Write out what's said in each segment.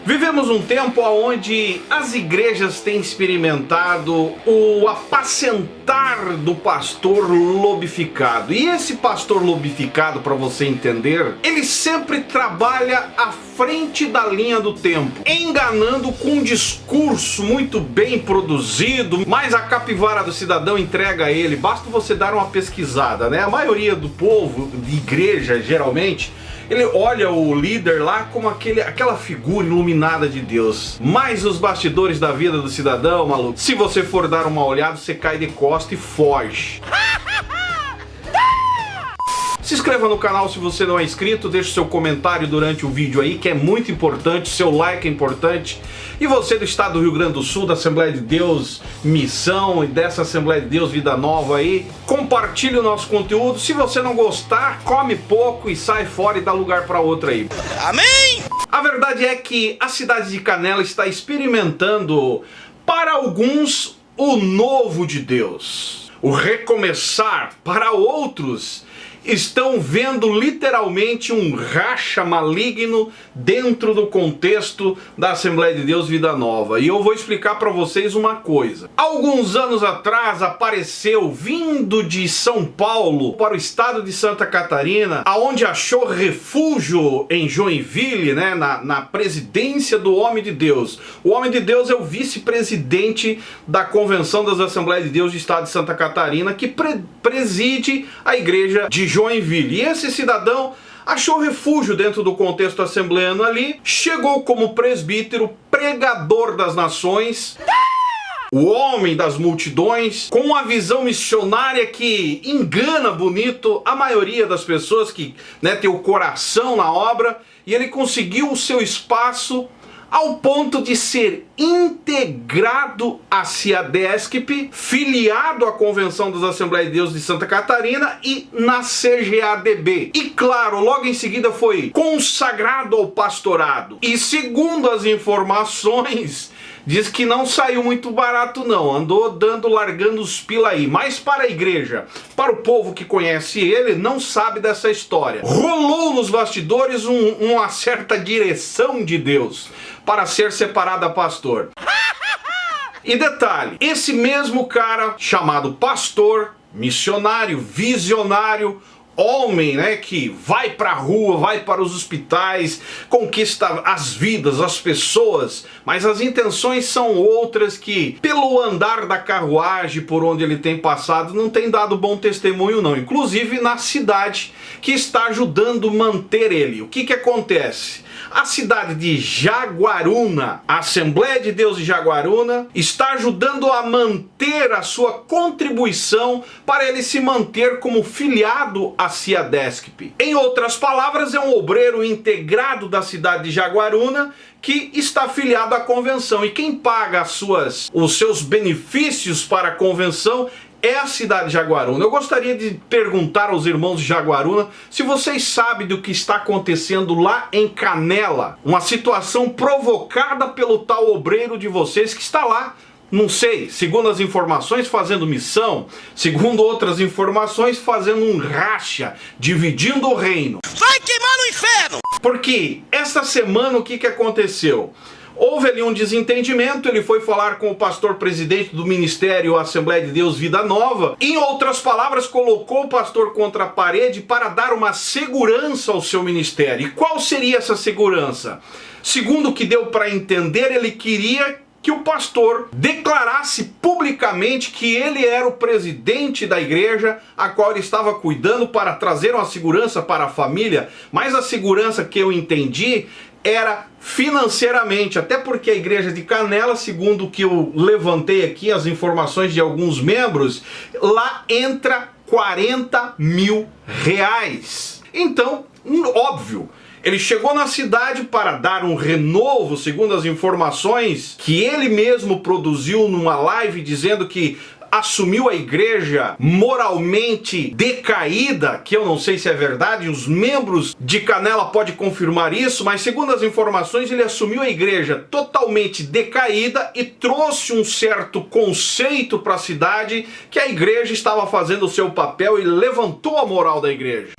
Vivemos um tempo onde as igrejas têm experimentado o apacentar do pastor lobificado. E esse pastor lobificado, para você entender, ele sempre trabalha à frente da linha do tempo, enganando com um discurso muito bem produzido, mas a capivara do cidadão entrega a ele. Basta você dar uma pesquisada, né? A maioria do povo de igreja, geralmente, ele olha o líder lá como aquela figura iluminada de Deus. Mas os bastidores da vida do cidadão, maluco, se você for dar uma olhada, você cai de costa e foge. Se inscreva no canal se você não é inscrito, deixe seu comentário durante o vídeo aí, que é muito importante, seu like é importante. E você do estado do Rio Grande do Sul, da Assembleia de Deus Missão e dessa Assembleia de Deus Vida Nova aí, compartilhe o nosso conteúdo. Se você não gostar, come pouco e sai fora e dá lugar para outro aí. Amém! A verdade é que a cidade de Canela está experimentando, para alguns, o novo de Deus, o recomeçar. Para outros, estão vendo literalmente um racha maligno dentro do contexto da Assembleia de Deus Vida Nova. E eu vou explicar para vocês uma coisa. Alguns anos atrás apareceu, vindo de São Paulo para o estado de Santa Catarina, aonde achou refúgio em Joinville, né, na presidência do Homem de Deus. O Homem de Deus é o vice-presidente da Convenção das Assembleias de Deus do estado de Santa Catarina, que preside a igreja de Joinville. E esse cidadão achou refúgio dentro do contexto assembleano ali, chegou como presbítero, pregador das nações, o homem das multidões, com uma visão missionária que engana bonito a maioria das pessoas que, né, tem o coração na obra, e ele conseguiu o seu espaço ao ponto de ser integrado à CIADESCP, filiado à Convenção das Assembleias de Deus de Santa Catarina e na CGADB. E claro, logo em seguida foi consagrado ao pastorado. E segundo as informações, diz que não saiu muito barato não, andou largando os pila aí. Mas para a igreja, para o povo que conhece ele, não sabe dessa história. Rolou nos bastidores uma certa direção de Deus para ser separado a pastor. E detalhe, esse mesmo cara chamado pastor, missionário, visionário, homem, né, que vai para a rua, vai para os hospitais, conquista as vidas, as pessoas, mas as intenções são outras, que pelo andar da carruagem por onde ele tem passado não tem dado bom testemunho não, inclusive na cidade que está ajudando a manter ele. O que acontece? A cidade de Jaguaruna, a Assembleia de Deus de Jaguaruna, está ajudando a manter a sua contribuição para ele se manter como filiado à CIADESCP. Em outras palavras, é um obreiro integrado da cidade de Jaguaruna que está afiliado à convenção. E quem paga os seus benefícios para a convenção é a cidade de Jaguaruna. Eu gostaria de perguntar aos irmãos de Jaguaruna se vocês sabem do que está acontecendo lá em Canela. Uma situação provocada pelo tal obreiro de vocês que está lá, não sei, segundo as informações, fazendo missão, segundo outras informações, fazendo um racha, dividindo o reino. Vai queimar no inferno! Porque esta semana o que aconteceu? Houve ali um desentendimento, ele foi falar com o pastor presidente do Ministério Assembleia de Deus Vida Nova. Em outras palavras, colocou o pastor contra a parede para dar uma segurança ao seu ministério. E qual seria essa segurança? Segundo o que deu para entender, ele queria que o pastor declarasse publicamente que ele era o presidente da igreja a qual ele estava cuidando, para trazer uma segurança para a família. Mas a segurança que eu entendi era financeiramente, até porque a igreja de Canela, segundo o que eu levantei aqui, as informações de alguns membros, lá entra 40 mil reais. Então, óbvio, ele chegou na cidade para dar um renovo, segundo as informações que ele mesmo produziu numa live, dizendo que assumiu a igreja moralmente decaída, que eu não sei se é verdade, os membros de Canela podem confirmar isso, mas segundo as informações ele assumiu a igreja totalmente decaída e trouxe um certo conceito para a cidade, que a igreja estava fazendo o seu papel e levantou a moral da igreja.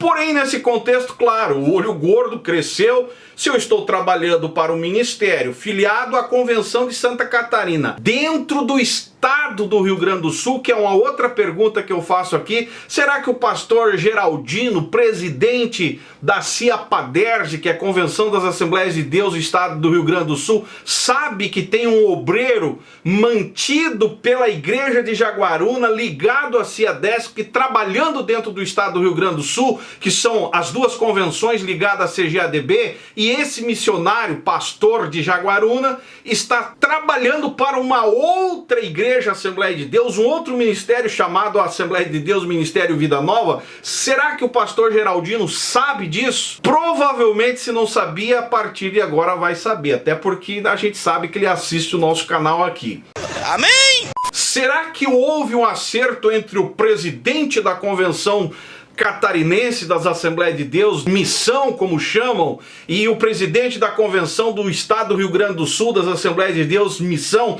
Porém, nesse contexto, claro, o olho gordo cresceu. Se eu estou trabalhando para o ministério filiado à Convenção de Santa Catarina, dentro do estado do Rio Grande do Sul, que é uma outra pergunta que eu faço aqui, será que o pastor Geraldino, presidente da CIAPADERJ, que é a Convenção das Assembleias de Deus do estado do Rio Grande do Sul, sabe que tem um obreiro mantido pela igreja de Jaguaruna, ligado à CIADESP, trabalhando dentro do estado do Rio Grande do Sul, que são as duas convenções ligadas à CGADB, e esse missionário, pastor de Jaguaruna, está trabalhando para uma outra igreja, Assembleia de Deus, um outro ministério chamado Assembleia de Deus, Ministério Vida Nova? Será que o pastor Geraldino sabe disso? Provavelmente, se não sabia, a partir de agora vai saber, até porque a gente sabe que ele assiste o nosso canal aqui. Amém? Será que houve um acerto entre o presidente da Convenção Catarinense das Assembleias de Deus, missão como chamam, e o presidente da Convenção do Estado do Rio Grande do Sul das Assembleias de Deus, missão,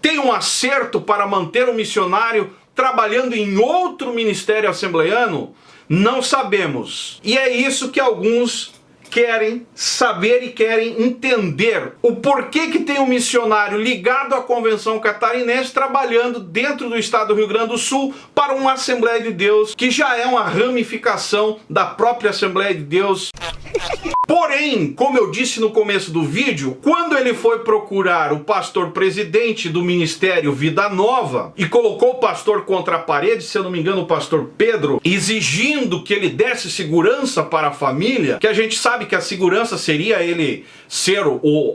tem um acerto para manter o missionário trabalhando em outro ministério assembleiano? Não sabemos. E é isso que alguns querem saber e querem entender. O porquê que tem um missionário ligado à Convenção Catarinense trabalhando dentro do estado do Rio Grande do Sul para uma Assembleia de Deus, que já é uma ramificação da própria Assembleia de Deus. Porém, como eu disse no começo do vídeo, quando ele foi procurar o pastor presidente do Ministério Vida Nova e colocou o pastor contra a parede, se eu não me engano o pastor Pedro, exigindo que ele desse segurança para a família, que a gente sabe que a segurança seria ele ser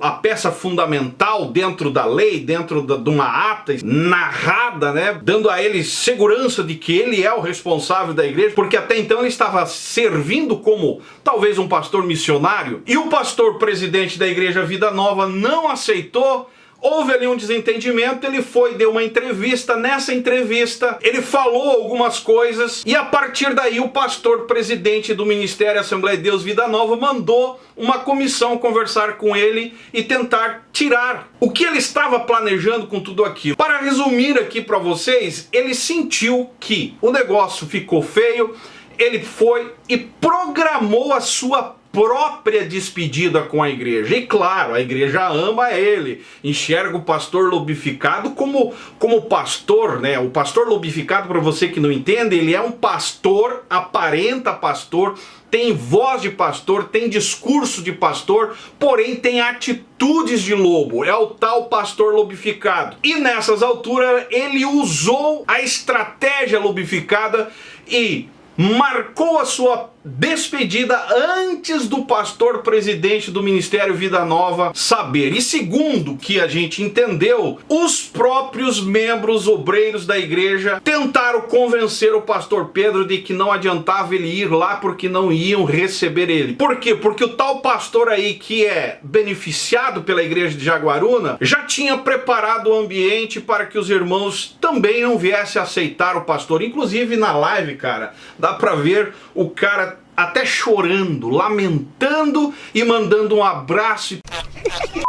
a peça fundamental dentro da lei, dentro de uma ata narrada, né, dando a ele segurança de que ele é o responsável da igreja, porque até então ele estava servindo como talvez um pastor missionário, e o pastor presidente da Igreja Vida Nova não aceitou. Houve ali um desentendimento, ele foi, deu uma entrevista, nessa entrevista ele falou algumas coisas, e a partir daí o pastor presidente do Ministério Assembleia de Deus Vida Nova mandou uma comissão conversar com ele e tentar tirar o que ele estava planejando com tudo aquilo. Para resumir aqui para vocês, ele sentiu que o negócio ficou feio, ele foi e programou a sua própria despedida com a igreja. E claro, a igreja ama ele, enxerga o pastor lobificado como pastor, né? O pastor lobificado, para você que não entende, ele é um pastor, aparenta pastor, tem voz de pastor, tem discurso de pastor, porém tem atitudes de lobo. É o tal pastor lobificado. E nessas alturas ele usou a estratégia lobificada e marcou a sua despedida antes do pastor presidente do Ministério Vida Nova saber. E segundo que a gente entendeu, os próprios membros obreiros da igreja tentaram convencer o pastor Pedro de que não adiantava ele ir lá porque não iam receber ele. Por quê? Porque o tal pastor aí, que é beneficiado pela igreja de Jaguaruna, já tinha preparado o ambiente para que os irmãos também não viessem a aceitar o pastor. Inclusive na live, cara, dá pra ver o cara até chorando, lamentando e mandando um abraço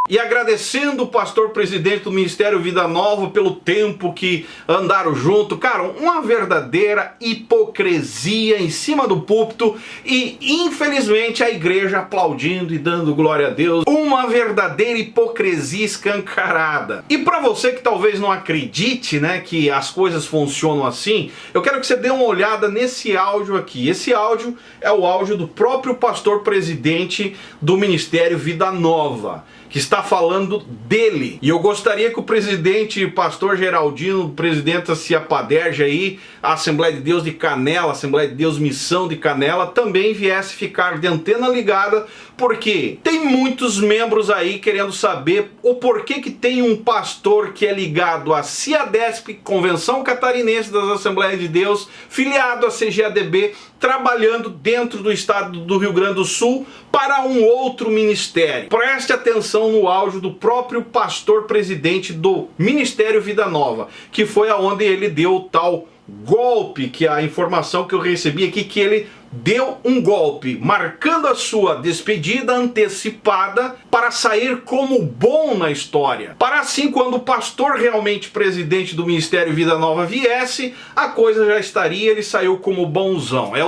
e agradecendo o pastor presidente do Ministério Vida Nova pelo tempo que andaram junto. Cara, uma verdadeira hipocrisia em cima do púlpito e infelizmente a igreja aplaudindo e dando glória a Deus. Uma verdadeira hipocrisia escancarada. E para você que talvez não acredite, né, que as coisas funcionam assim, eu quero que você dê uma olhada nesse áudio aqui. Esse áudio é o áudio do próprio pastor presidente do Ministério Vida Nova, que está falando dele. E eu gostaria que o presidente, pastor Geraldino, presidente da CIAPADERJ aí, a Assembleia de Deus de Canela, Assembleia de Deus Missão de Canela, também viesse ficar de antena ligada, porque tem muitos membros aí querendo saber o porquê que tem um pastor que é ligado à CIADESP, Convenção Catarinense das Assembleias de Deus, filiado à CGADB, trabalhando dentro do estado do Rio Grande do Sul para um outro ministério. Preste atenção no áudio do próprio pastor presidente do Ministério Vida Nova, que foi aonde ele deu o tal golpe, que a informação que eu recebi aqui, que ele deu um golpe, marcando a sua despedida antecipada para sair como bom na história. Para assim, quando o pastor realmente presidente do Ministério Vida Nova viesse, a coisa já estaria, ele saiu como bonzão. É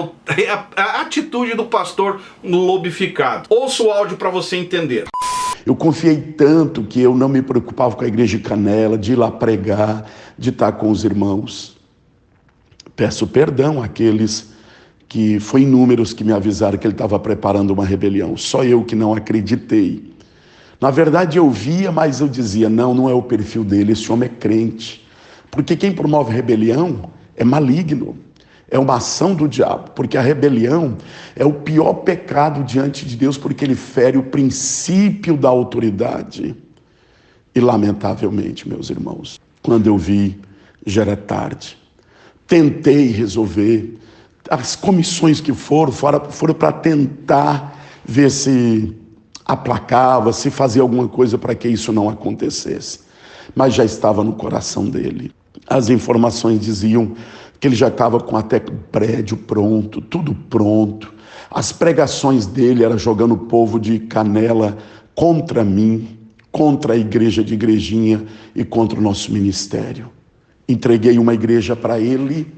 a atitude do pastor lobificado. Ouça o áudio para você entender. Eu confiei tanto que eu não me preocupava com a igreja de Canela, de ir lá pregar, de estar com os irmãos. Peço perdão àqueles que foi inúmeros que me avisaram que ele estava preparando uma rebelião. Só eu que não acreditei. Na verdade eu via, mas eu dizia, não é o perfil dele, esse homem é crente. Porque quem promove rebelião é maligno, é uma ação do diabo. Porque a rebelião é o pior pecado diante de Deus, porque ele fere o princípio da autoridade. E lamentavelmente, meus irmãos, quando eu vi, já era tarde. Tentei resolver. As comissões que foram para tentar ver se aplacava, se fazia alguma coisa para que isso não acontecesse. Mas já estava no coração dele. As informações diziam que ele já estava com até prédio pronto, tudo pronto. As pregações dele eram jogando o povo de Canela contra mim, contra a igreja de Igrejinha e contra o nosso ministério. Entreguei uma igreja para ele,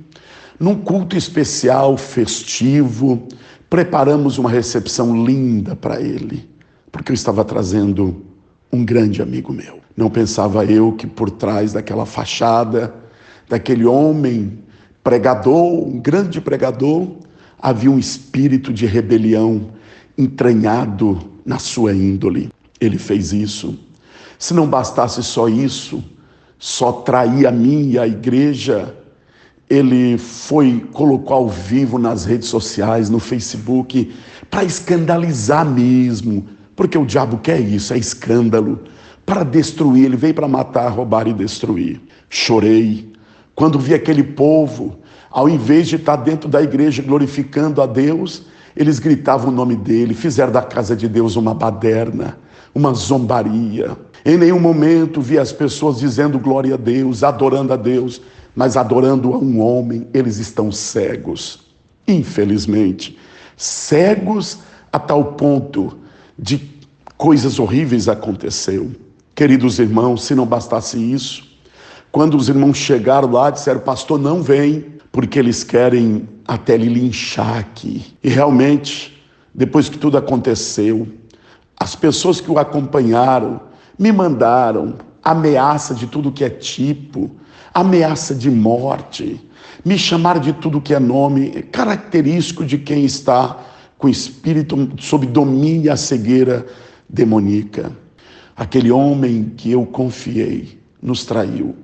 num culto especial, festivo, preparamos uma recepção linda para ele, porque eu estava trazendo um grande amigo meu. Não pensava eu que por trás daquela fachada, daquele homem pregador, um grande pregador, havia um espírito de rebelião entranhado na sua índole. Ele fez isso. Se não bastasse só isso, só trair a mim e a igreja, ele colocou ao vivo nas redes sociais, no Facebook, para escandalizar mesmo, porque o diabo quer isso, é escândalo, para destruir. Ele veio para matar, roubar e destruir. Chorei quando vi aquele povo, ao invés de estar dentro da igreja glorificando a Deus, eles gritavam o nome dele, fizeram da casa de Deus uma baderna, uma zombaria. Em nenhum momento vi as pessoas dizendo glória a Deus, adorando a Deus, mas adorando a um homem. Eles estão cegos, infelizmente, cegos a tal ponto de coisas horríveis aconteceu. Queridos irmãos, se não bastasse isso, quando os irmãos chegaram lá, disseram, pastor, não vem, porque eles querem até lhe linchar aqui. E realmente, depois que tudo aconteceu, as pessoas que o acompanharam me mandaram ameaça de tudo que é tipo, ameaça de morte, me chamaram de tudo que é nome, característico de quem está com o espírito sob domínio e a cegueira demoníaca. Aquele homem que eu confiei nos traiu.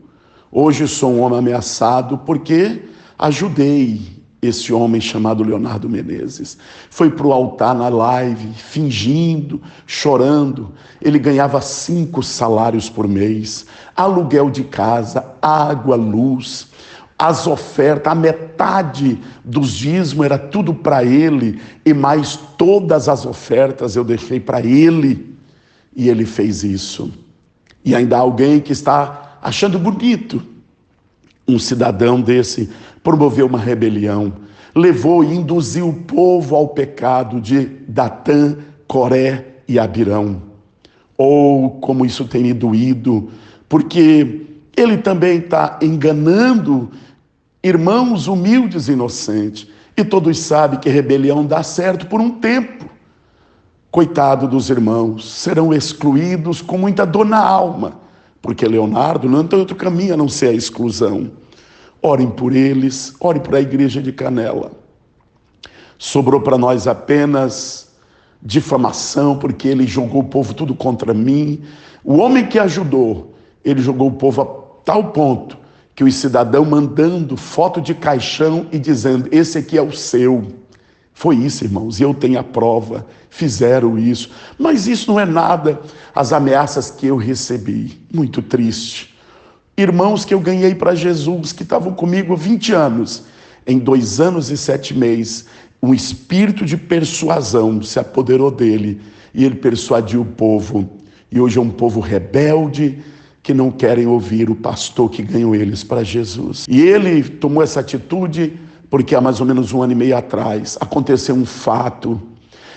Hoje sou um homem ameaçado porque ajudei esse homem chamado Leonardo Menezes. Foi para o altar na live, fingindo, chorando. Ele ganhava 5 salários por mês, aluguel de casa, água, luz, as ofertas, a metade dos dízimos era tudo para ele, e mais todas as ofertas eu deixei para ele, e ele fez isso. E ainda há alguém que está achando bonito um cidadão desse promoveu uma rebelião, levou e induziu o povo ao pecado de Datã, Coré e Abirão. Como isso tem me doído, porque ele também está enganando irmãos humildes e inocentes. E todos sabem que rebelião dá certo por um tempo. Coitado dos irmãos, serão excluídos com muita dor na alma, porque Leonardo não tem outro caminho a não ser a exclusão. Orem por eles, orem por a igreja de Canela. Sobrou para nós apenas difamação, porque ele jogou o povo tudo contra mim. O homem que ajudou, ele jogou o povo a tal ponto que os cidadãos mandando foto de caixão e dizendo, esse aqui é o seu. Foi isso, irmãos, e eu tenho a prova, fizeram isso. Mas isso não é nada, as ameaças que eu recebi, muito triste. Irmãos que eu ganhei para Jesus, que estavam comigo há 20 anos, em 2 anos e 7 meses, um espírito de persuasão se apoderou dele, e ele persuadiu o povo, e hoje é um povo rebelde, que não querem ouvir o pastor que ganhou eles para Jesus. E ele tomou essa atitude porque há mais ou menos 1 ano e meio atrás aconteceu um fato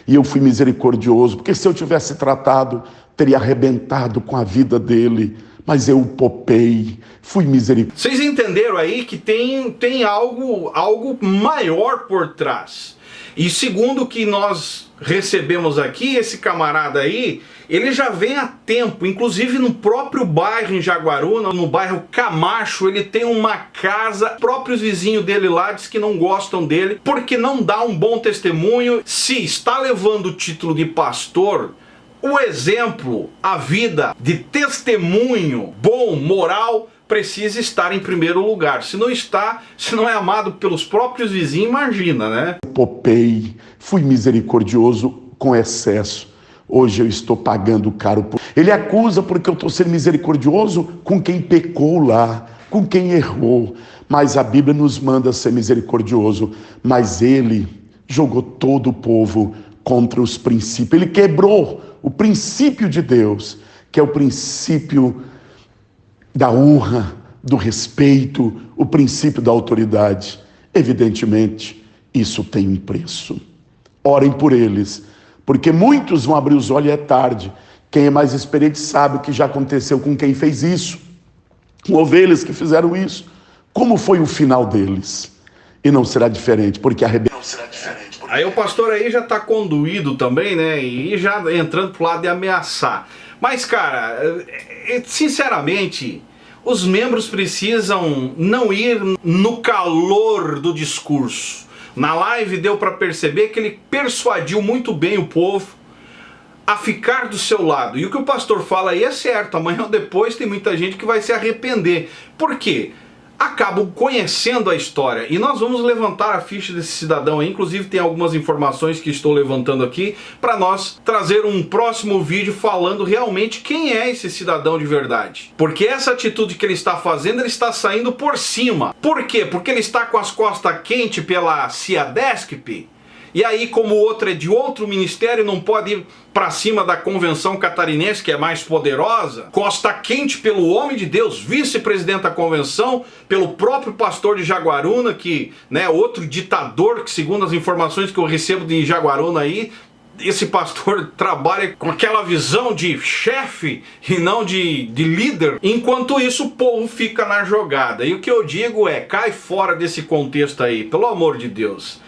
e eu fui misericordioso, porque se eu tivesse tratado, teria arrebentado com a vida dele, mas eu o poupei, fui misericordioso. Vocês entenderam aí que tem algo maior por trás. E segundo o que nós recebemos aqui, esse camarada aí, ele já vem há tempo, inclusive no próprio bairro em Jaguaruna, no bairro Camacho, ele tem uma casa, próprios vizinhos dele lá diz que não gostam dele, porque não dá um bom testemunho. Se está levando o título de pastor, o exemplo, a vida de testemunho bom, moral, precisa estar em primeiro lugar. Se não está, se não é amado pelos próprios vizinhos, imagina, né? Poupei, fui misericordioso com excesso. Hoje eu estou pagando caro. Ele acusa porque eu estou sendo misericordioso com quem pecou lá, com quem errou. Mas a Bíblia nos manda ser misericordioso. Mas ele jogou todo o povo contra os princípios. Ele quebrou o princípio de Deus, que é o princípio da honra, do respeito, o princípio da autoridade. Evidentemente, isso tem um preço. Orem por eles, porque muitos vão abrir os olhos e é tarde. Quem é mais experiente sabe o que já aconteceu com quem fez isso, com ovelhas que fizeram isso. Como foi o final deles? E não será diferente, porque a rebelião será diferente. Aí o pastor aí já está conduído também, né? E já entrando pro lado de ameaçar. Mas, cara, sinceramente, os membros precisam não ir no calor do discurso. Na live deu para perceber que ele persuadiu muito bem o povo a ficar do seu lado. E o que o pastor fala aí é certo. Amanhã ou depois tem muita gente que vai se arrepender. Por quê? Acabam conhecendo a história. E nós vamos levantar a ficha desse cidadão aí. Inclusive tem algumas informações que estou levantando aqui para nós trazer um próximo vídeo falando realmente quem é esse cidadão de verdade. Porque essa atitude que ele está fazendo, ele está saindo por cima. Por quê? Porque ele está com as costas quentes pela CIADESCP. E aí, como o outro é de outro ministério, não pode ir para cima da convenção catarinense, que é mais poderosa. Costa quente pelo homem de Deus, vice-presidente da convenção, pelo próprio pastor de Jaguaruna, que, né, outro ditador, que segundo as informações que eu recebo de Jaguaruna aí, esse pastor trabalha com aquela visão de chefe e não de líder. Enquanto isso, o povo fica na jogada. E o que eu digo é, cai fora desse contexto aí, pelo amor de Deus.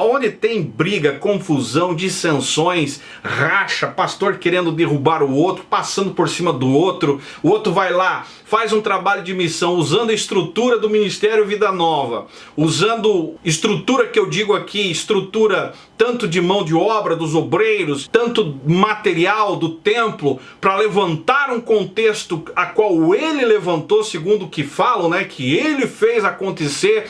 Onde tem briga, confusão, dissensões, racha, pastor querendo derrubar o outro, passando por cima do outro, o outro vai lá, faz um trabalho de missão usando a estrutura do Ministério Vida Nova, usando estrutura que eu digo aqui, estrutura tanto de mão de obra dos obreiros, tanto material do templo, para levantar um contexto a qual ele levantou, segundo o que falam, né, que ele fez acontecer.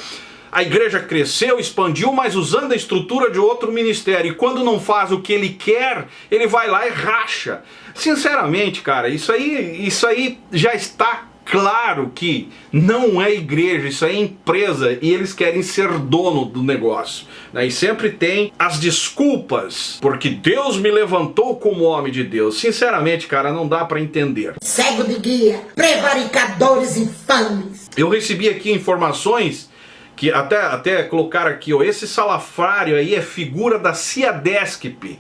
A igreja cresceu, expandiu, mas usando a estrutura de outro ministério. E quando não faz o que ele quer, ele vai lá e racha. Sinceramente, cara, isso aí já está claro que não é igreja, isso é empresa e eles querem ser dono do negócio. E sempre tem as desculpas, porque Deus me levantou como homem de Deus. Sinceramente, cara, não dá para entender. Cego de guia, prevaricadores infames. Eu recebi aqui informações que até colocar aqui, ó, esse salafrário aí é figura da CIADESCP,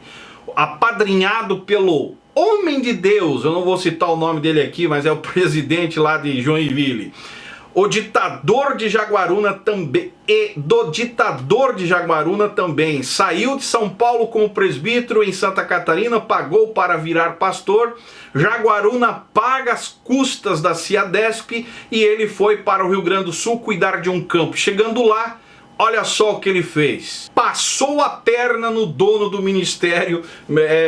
apadrinhado pelo homem de Deus, eu não vou citar o nome dele aqui, mas é o presidente lá de Joinville, o ditador de Jaguaruna também, saiu de São Paulo como presbítero em Santa Catarina, pagou para virar pastor. Jaguaruna paga as custas da CIADESP e ele foi para o Rio Grande do Sul cuidar de um campo. Chegando lá, olha só o que ele fez. Passou a perna no dono do ministério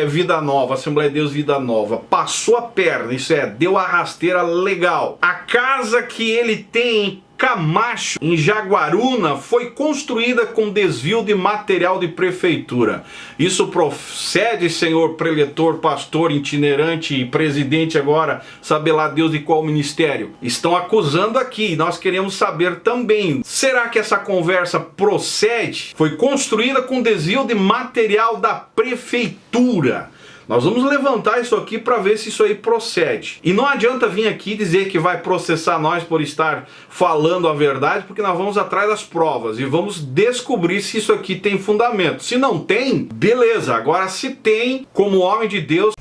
Vida Nova, Assembleia de Deus Vida Nova. Passou a perna, isso é, deu a rasteira legal. A casa que ele tem em Camacho, em Jaguaruna, foi construída com desvio de material de prefeitura. Isso procede, senhor preletor, pastor itinerante e presidente agora, sabe lá Deus de qual ministério? Estão acusando aqui, nós queremos saber também. Será que essa conversa procede? Foi construída com desvio de material da prefeitura. Nós vamos levantar isso aqui para ver se isso aí procede. E não adianta vir aqui dizer que vai processar nós por estar falando a verdade, porque nós vamos atrás das provas e vamos descobrir se isso aqui tem fundamento. Se não tem, beleza. Agora, se tem, como homem de Deus,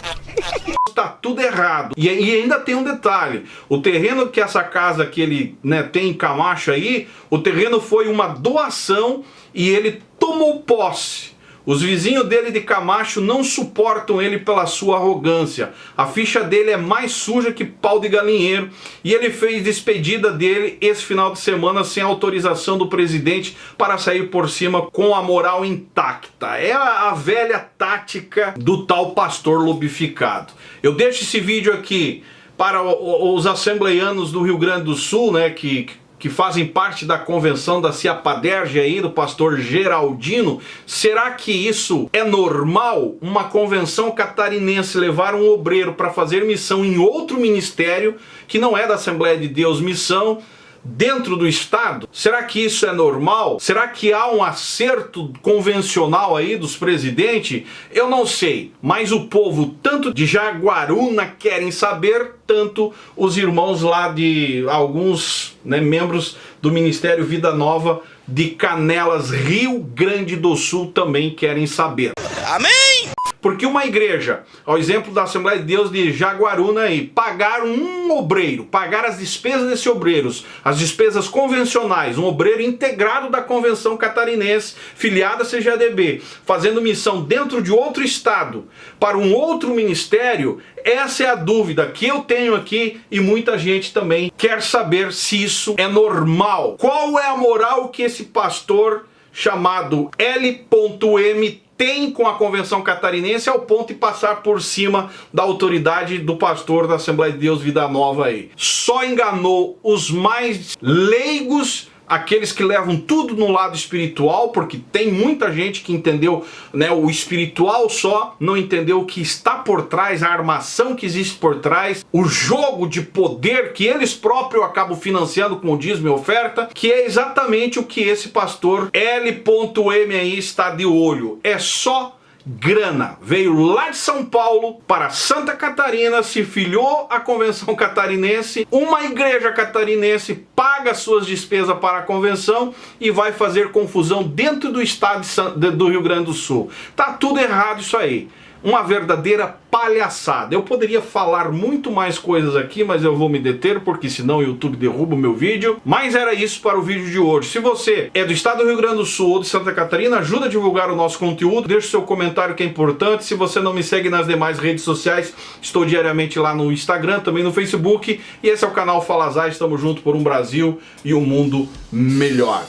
está tudo errado. E ainda tem um detalhe: o terreno que essa casa que ele, né, tem em Camacho aí, o terreno foi uma doação e ele tomou posse. Os vizinhos dele de Camacho não suportam ele pela sua arrogância. A ficha dele é mais suja que pau de galinheiro. E ele fez despedida dele esse final de semana sem autorização do presidente para sair por cima com a moral intacta. É a velha tática do tal pastor lubrificado. Eu deixo esse vídeo aqui para os assembleianos do Rio Grande do Sul, né, que fazem parte da convenção da Ciapaderge aí, do pastor Geraldino. Será que isso é normal? Uma convenção catarinense levar um obreiro para fazer missão em outro ministério, que não é da Assembleia de Deus Missão, dentro do estado? Será que isso é normal? Será que há um acerto convencional aí dos presidentes? Eu não sei, mas o povo tanto de Jaguaruna querem saber, tanto os irmãos lá de alguns, né, membros do Ministério Vida Nova de Canelas, Rio Grande do Sul, também querem saber. Amém! Porque uma igreja, ao exemplo da Assembleia de Deus de Jaguaruna aí, pagar um obreiro, pagar as despesas desse obreiro, as despesas convencionais, um obreiro integrado da Convenção Catarinense, filiada à CGADB, fazendo missão dentro de outro estado, para um outro ministério, essa é a dúvida que eu tenho aqui e muita gente também quer saber se isso é normal. Qual é a moral que esse pastor chamado L.M. tem com a Convenção Catarinense ao ponto de passar por cima da autoridade do pastor da Assembleia de Deus Vida Nova aí? Só enganou os mais leigos, aqueles que levam tudo no lado espiritual, porque tem muita gente que entendeu, né, o espiritual só, não entendeu o que está por trás, a armação que existe por trás, o jogo de poder que eles próprios acabam financiando com o dízimo e oferta, que é exatamente o que esse pastor L.M. aí está de olho. É só grana. Veio lá de São Paulo para Santa Catarina, se filiou à Convenção Catarinense, uma igreja catarinense paga suas despesas para a convenção e vai fazer confusão dentro do estado do Rio Grande do Sul. Tá tudo errado isso aí. Uma verdadeira palhaçada. Eu poderia falar muito mais coisas aqui, mas eu vou me deter, porque senão o YouTube derruba o meu vídeo. Mas era isso para o vídeo de hoje. Se você é do estado do Rio Grande do Sul ou de Santa Catarina, ajuda a divulgar o nosso conteúdo, deixa o seu comentário que é importante. Se você não me segue nas demais redes sociais, estou diariamente lá no Instagram, também no Facebook. E esse é o canal Fala Zay, estamos juntos por um Brasil e um mundo melhor.